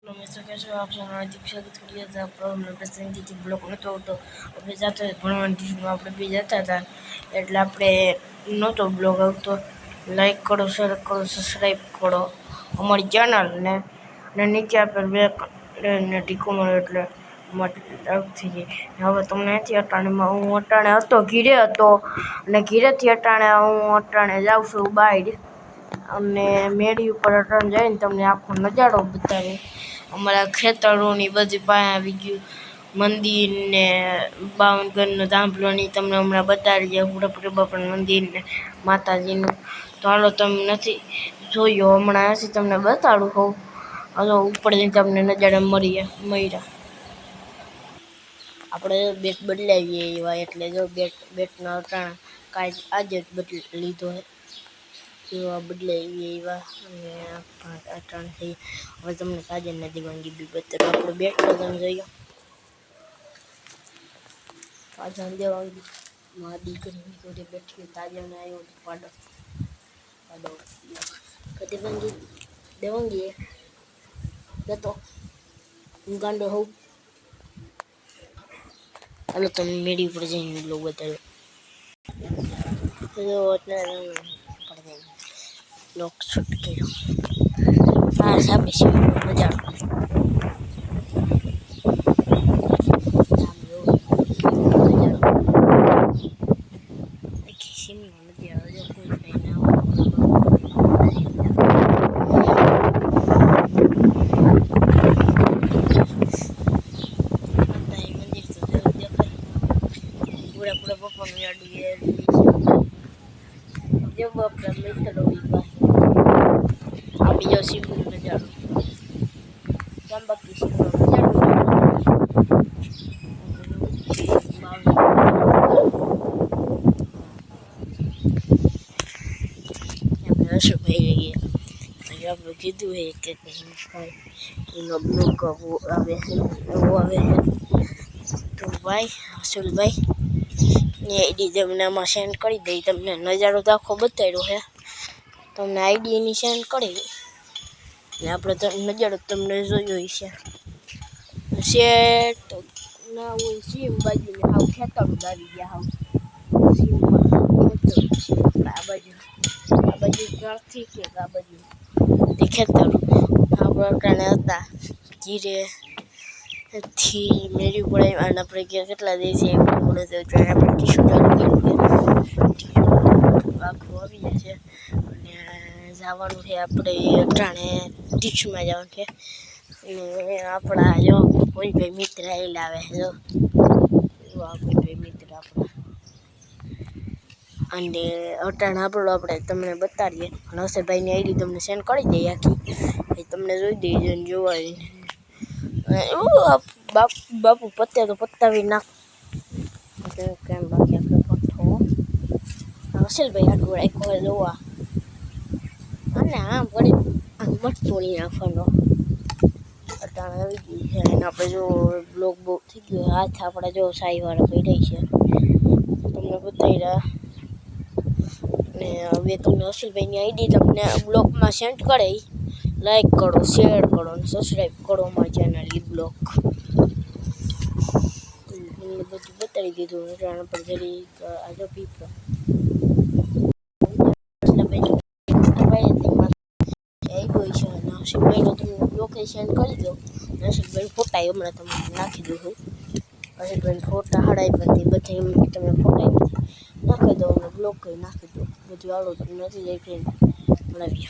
Hello मित्रों, कैसे हो आप सब? हार्दिक स्वागत करिए था આપણે પસંદગીથી બ્લોક નહોતો આવતો. આપણે જતા ભણવાની ટ્યુશનમાં આપણે બી જતા હતા એટલે આપણે નહોતો બ્લોગ આવતો. લાઈક કરો, શેર કરો, સબસ્ક્રાઈબ કરો અમારી ચેનલને અને નીચે આપણે બે ને ટીકો મળે એટલે માટે થઈ જાય. હવે તમને નથી અટાણેમાં હું અટાણે હતો ઘીરે હતો અને ઘીરેથી અટાણે હું અટાણે જાઉં છું બહાર અને મેળી ઉપર અટાણે જઈને તમને આખો નજારો બતાવે. અમારા ખેતરોની બધી પાસે આવી ગયું મંદિર ને બાવનગરનો ધાંભલોની તમને હમણાં બતાડીએ હુરપુર બાપાનું મંદિર ને માતાજીનું. તો હાલો, તમે નથી જોયો હમણાં હશે તમને બતાડું હોઉં. હાલો ઉપર જઈને તમને નજારા મળ્યા. આપણે બેટ બદલાવીએ એવા એટલે જો બેટના અટાણા કાંઈ આજે જ બદલી લીધો હે એવા બદલાવીએ એવા અને અટાણ થઈ. હવે તમને સાજનના દિવાંગી બી બતાવે આપણું બેટ તમે જોઈએ સાજન દેવાંગી માં દીકરીની જોડે બેઠી તાજને આવ્યો પાડો દેવાંગી જતો હું ગાંડો હોઉં. હાલો તમે મેળી ઉપર જઈને બ્લોગ બતાવ્યો બ્લોગ શૂટ કર્યો. આ સામે નજારો પૂરા પપ્પાનું યાડું જે બાપરા મિત્રો આ બીજો શિવનો નજારો બાકી શિવનો નજારો હર્ષભાઈ આપણે કીધું હે કે એનો બ્લોગ આવે તો ભાઈ હસુલભાઈ ને આઈડી તમને આમાં સેન્ડ કરી દઈ. તમને નજારો તો આખો બતાવ્યો હે, તમને આઈડી એની સેન્ડ કરી ને આપણે નજારો તમને જોયો છે. શેટ ના હોય સીમ બાજુને હાવ ખેતરું આવી ગયા હાવ સીમમાં ખેતરું છે. આ બાજુ નથી કે આ બાજુ તે ખેતર આપણે અટાણે હતા ધીરે થી મેરી ઉપર આવ્યા અને આપણે કેટલા દિવસે આપણે ટીશું આખું આવી જશે અને જવાનું છે આપણે અટાણે ટીશુમાં જવાનું છે અને આપણા જો કોઈ ભાઈ મિત્ર આવેલા આવે જો કોઈ ભાઈ મિત્ર આપણા અને અટાણે આપણે તમને બતાડીએ. નવસરભાઈની આઈડી તમને સેન્ડ કરી દઈએ આખી એ તમને જોઈ દઈએ જોવા બાપુ પત્તે તો પત્તાવી નાખ કેમ બાકી આપણે પઠ્ઠો હસલભાઈ આટલું રાખ્યો જોવા અને આમ પડી આમ મટતોડી નાખવાનો અટાણે આવી ગઈ છે અને આપણે જો બ્લોગ બહુ થઈ ગયો હાથ આપણે જો સાઈવાળા પડી છે તમને બતાવી રહ્યા ને હવે તમને હસલભાઈની આઈડી તમને બ્લોગમાં સેન્ડ કરે. લાઈક કરો, શેર કરો અને સબસ્ક્રાઈબ કરો અમારી ચેનલ બ્લોગ બધું બતાવી દીધું. અટાણા પર જરી આજો પીપો નરસિંહભાઈનો તમે લોકેશન કરી દો. નરસિંહભાઈ ફોટા હમણાં તમને નાખી દઉં છું. નરસિંહભાઈ ફોટા હડાઈ પરથી બધા તમે ફોટા નાખી દો અને બ્લોગ કરી નાખી દો બધું આવડો નથી જાય મળાવીએ.